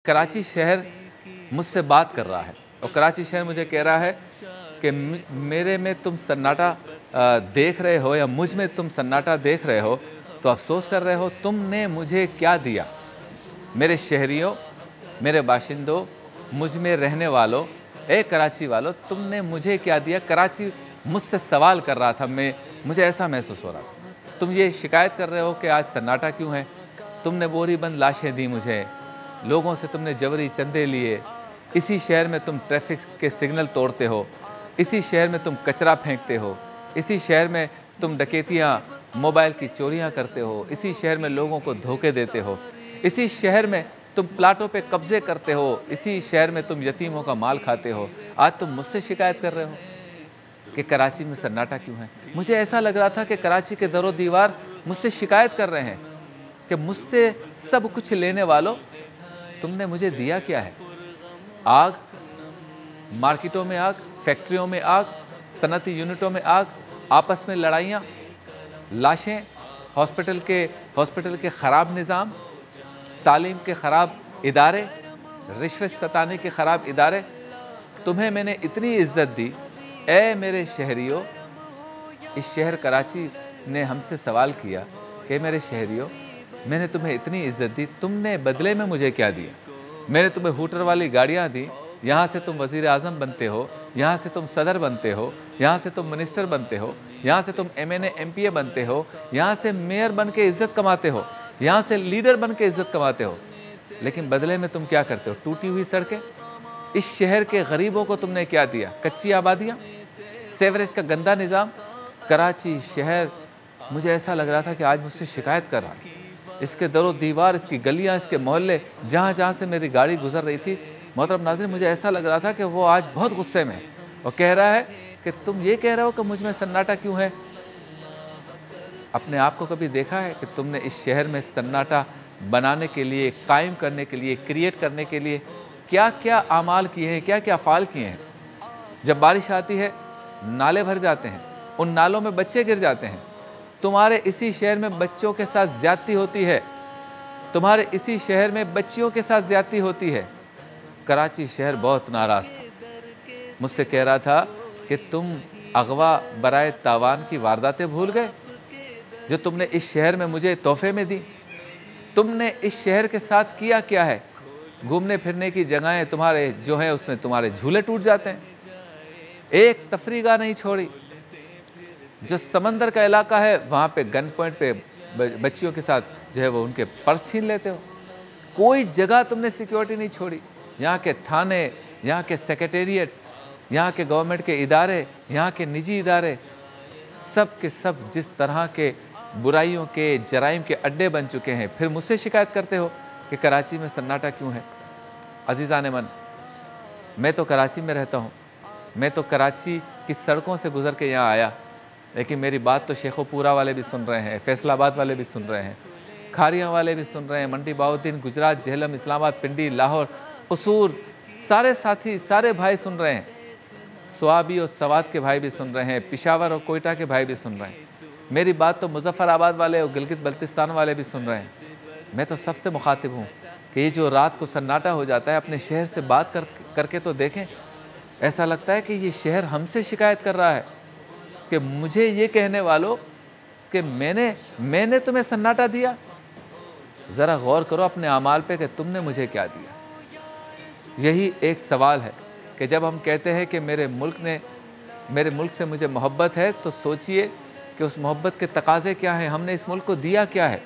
कराची शहर मुझसे बात कर रहा है और कराची शहर मुझे कह रहा है कि मेरे में तुम सन्नाटा देख रहे हो या मुझ में तुम सन्नाटा देख रहे हो तो अफसोस कर रहे हो। तुमने मुझे क्या दिया? मेरे शहरियों, मेरे बाशिंदों, मुझ में रहने वालों, ए कराची वालों, तुमने मुझे क्या दिया? कराची मुझसे सवाल कर रहा था। मुझे ऐसा महसूस हो रहा था। तुम ये शिकायत कर रहे हो कि आज सन्नाटा क्यों है? तुमने बोरीबंद लाशें दी मुझे, लोगों से तुमने जबरी चंदे लिए, इसी शहर में तुम ट्रैफिक के सिग्नल तोड़ते हो, इसी शहर में तुम कचरा फेंकते हो, इसी शहर में तुम डकैतियाँ, मोबाइल की चोरियाँ करते हो, इसी शहर में लोगों को धोखे देते हो, इसी शहर में तुम प्लाटों पे कब्जे करते हो, इसी शहर में तुम यतीमों का माल खाते हो। आज तुम मुझसे शिकायत कर रहे हो कि कराची में सन्नाटा क्यों है? मुझे ऐसा लग रहा था कि कराची के दरो दीवार मुझसे शिकायत कर रहे हैं कि मुझसे सब कुछ लेने वालों, तुमने मुझे दिया क्या है? आग, मार्केटों में आग, फैक्ट्रियों में आग, सनती यूनिटों में आग, आपस में लड़ाइयाँ, लाशें, हॉस्पिटल के ख़राब निज़ाम, तालीम के ख़राब इदारे, रिश्वत सताने के ख़राब इदारे। तुम्हें मैंने इतनी इज़्ज़त दी, ए मेरे शहरियों। इस शहर कराची ने हमसे सवाल किया कि मेरे शहरियों, मैंने तुम्हें इतनी इज़्ज़त दी, तुमने बदले में मुझे क्या दिया? मैंने तुम्हें हूटर वाली गाड़ियाँ दी, यहाँ से तुम वज़ीर आज़म बनते हो, यहाँ से तुम सदर बनते हो, यहाँ से तुम मिनिस्टर बनते हो, यहाँ से तुम MNA MPA बनते हो, यहाँ से मेयर बन के इज़्ज़त कमाते हो, यहाँ से लीडर बन के इज़्ज़त कमाते हो। लेकिन बदले में तुम क्या करते हो? टूटी हुई सड़कें। इस शहर के गरीबों को तुमने क्या दिया? कच्ची आबादियाँ, सेवरेज का गंदा निज़ाम। कराची शहर, मुझे ऐसा लग रहा था कि आज मुझसे शिकायत कर रहा है। इसके दरो दीवार, इसकी गलियाँ, इसके मोहल्ले, जहाँ जहाँ से मेरी गाड़ी गुजर रही थी, मोहतरम नाज़रीन, मुझे ऐसा लग रहा था कि वो आज बहुत गुस्से में है और कह रहा है कि तुम ये कह रहे हो कि मुझ में सन्नाटा क्यों है? अपने आप को कभी देखा है कि तुमने इस शहर में सन्नाटा बनाने के लिए, कायम करने के लिए, क्रिएट करने के लिए क्या क्या आमाल किए हैं, क्या क्या फ़ाल किए हैं? जब बारिश आती है, नाले भर जाते हैं, उन नालों में बच्चे गिर जाते हैं। तुम्हारे इसी शहर में बच्चों के साथ ज़्यादती होती है, तुम्हारे इसी शहर में बच्चियों के साथ ज़्यादती होती है। कराची शहर बहुत नाराज़ था, मुझसे कह रहा था कि तुम अगवा बराए तावान की वारदातें भूल गए जो तुमने इस शहर में मुझे तोहफे में दी। तुमने इस शहर के साथ किया क्या है? घूमने फिरने की जगहें तुम्हारे जो हैं उसमें तुम्हारे झूले टूट जाते हैं, एक तफरीगाह नहीं छोड़ी। जो समंदर का इलाका है वहाँ पे गन पॉइंट पे बच्चियों के साथ जो है वो उनके पर्स छीन लेते हो। कोई जगह तुमने सिक्योरिटी नहीं छोड़ी। यहाँ के थाने, यहाँ के सेक्रेटेरिएट्स, यहाँ के गवर्नमेंट के इदारे, यहाँ के निजी इदारे, सब के सब जिस तरह के बुराइयों के, जराइम के अड्डे बन चुके हैं। फिर मुझसे शिकायत करते हो कि कराची में सन्नाटा क्यों है? अजीज़ान मन, मैं तो कराची में रहता हूँ, मैं तो कराची की सड़कों से गुज़र के यहाँ आया, लेकिन मेरी बात तो शेखोपुरा वाले भी सुन रहे हैं, फैसलाबाद वाले भी सुन रहे हैं, खारियाँ वाले भी सुन रहे हैं, मंडी बहाउद्दीन, गुजरात, झेलम, इस्लामाबाद, पिंडी, लाहौर, कसूर, सारे साथी, सारे भाई सुन रहे हैं। स्वाबी और सवात के भाई भी सुन रहे हैं, पिशावर और कोयटा के भाई भी सुन रहे हैं। मेरी बात तो मुजफ्फराबाद वाले और गिलगित बल्तिस्तान वाले भी सुन रहे हैं। मैं तो सबसे मुखातिब हूँ कि ये जो रात को सन्नाटा हो जाता है, अपने शहर से बात करके तो देखें। ऐसा लगता है कि ये शहर हमसे शिकायत कर रहा है कि मुझे ये कहने वालों कि मैंने तुम्हें सन्नाटा दिया। ज़रा गौर करो अपने आमाल पे कि तुमने मुझे क्या दिया। यही एक सवाल है कि जब हम कहते हैं कि मेरे मुल्क से मुझे मोहब्बत है, तो सोचिए कि उस मोहब्बत के तकाज़े क्या हैं, हमने इस मुल्क को दिया क्या है।